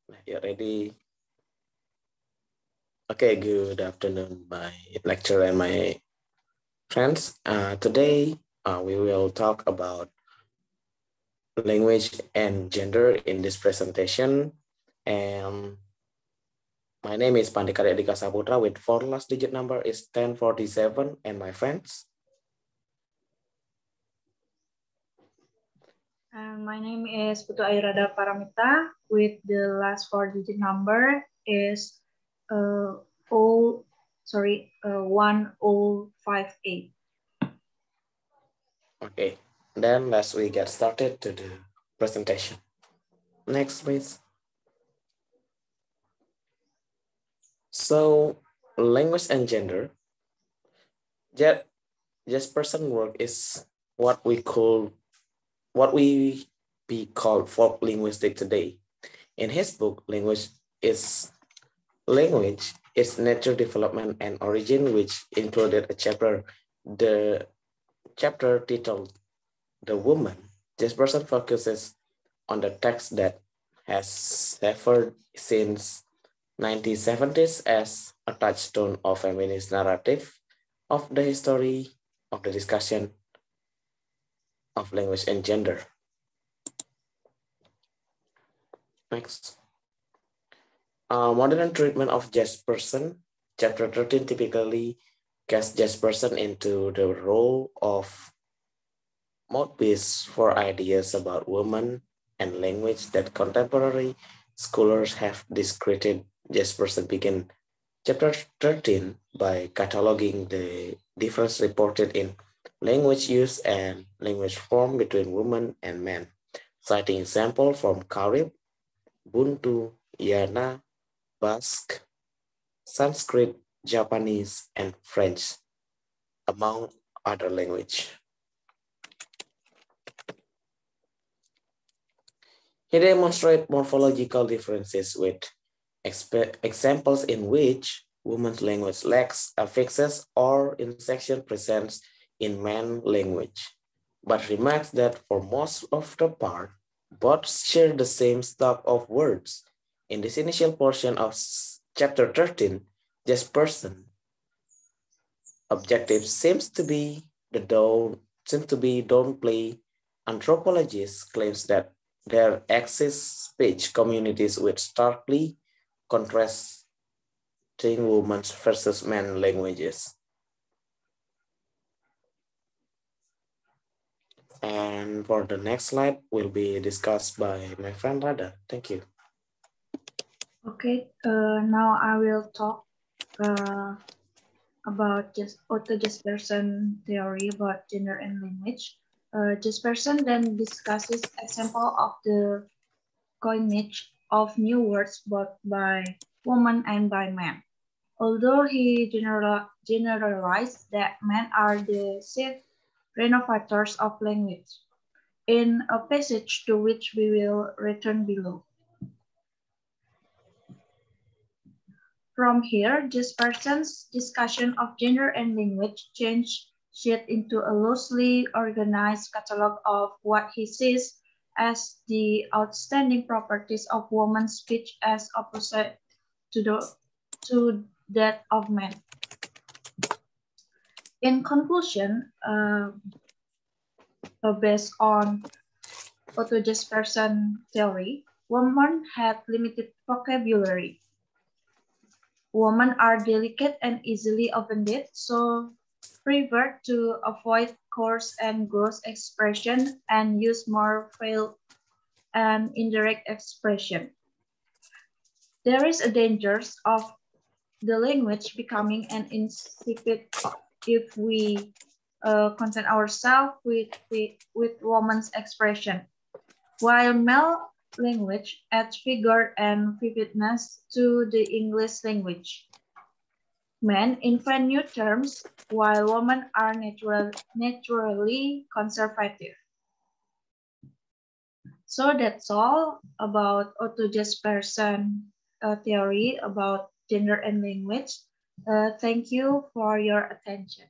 You ready? Okay, good afternoon, my lecturer and my friends. Today, we will talk about language and gender in this presentation. And my name is Pande Kadek Dika Saputra with 4 last digit number is 1047. And my friends? My name is Putu Radha Paramitha with the last 4-digit number is 1058. Okay, then let's we get started to the presentation. Next, please. So, language and gender. Jespenser work is what we be called folk linguistics today. In his book, Language is Nature Development and Origin, which included a chapter, the chapter titled The Woman. Jespenser focuses on the text that has suffered since 1970s as a touchstone of feminist narrative of the history of the discussion of language and gender. Next. Modern treatment of Jespenser. Chapter 13 typically casts Jespenser into the role of mouthpiece for ideas about women and language that contemporary scholars have discredited. Jespenser begin chapter 13 by cataloging the difference reported in language use and language form between women and men, citing examples from Carib, Buntu, Yana, Basque, Sanskrit, Japanese, and French, among other languages. He demonstrates morphological differences with examples in which women's language lacks affixes or intersection presents in man's language, but remarks that for most of the part, both share the same stock of words. In this initial portion of chapter 13, Jespenser objective seems to be downplay anthropologists' claims that there exist speech communities with starkly contrasting women's versus men languages. And for the next slide will be discussed by my friend Radha. Thank you. Okay, now I will talk about Otto Jespenser theory about gender and language. Jespenser then discusses example of the coinage of new words both by women and by men. Although he generalized that men are the chief renovators of language, in a passage to which we will return below. From here, Jespenser's discussion of gender and language changed shit into a loosely organized catalog of what he sees as the outstanding properties of woman's speech as opposite to that of men. In conclusion, based on Otto Jespenser theory, women had limited vocabulary. Women are delicate and easily offended, so prefer to avoid coarse and gross expression and use more veiled and indirect expression. There is a danger of the language becoming an insipid if we content ourselves with woman's expression, while male language adds vigor and vividness to the English language. Men invent new terms, while women are naturally conservative. So that's all about Otto Jespenser theory about gender and language. Thank you for your attention.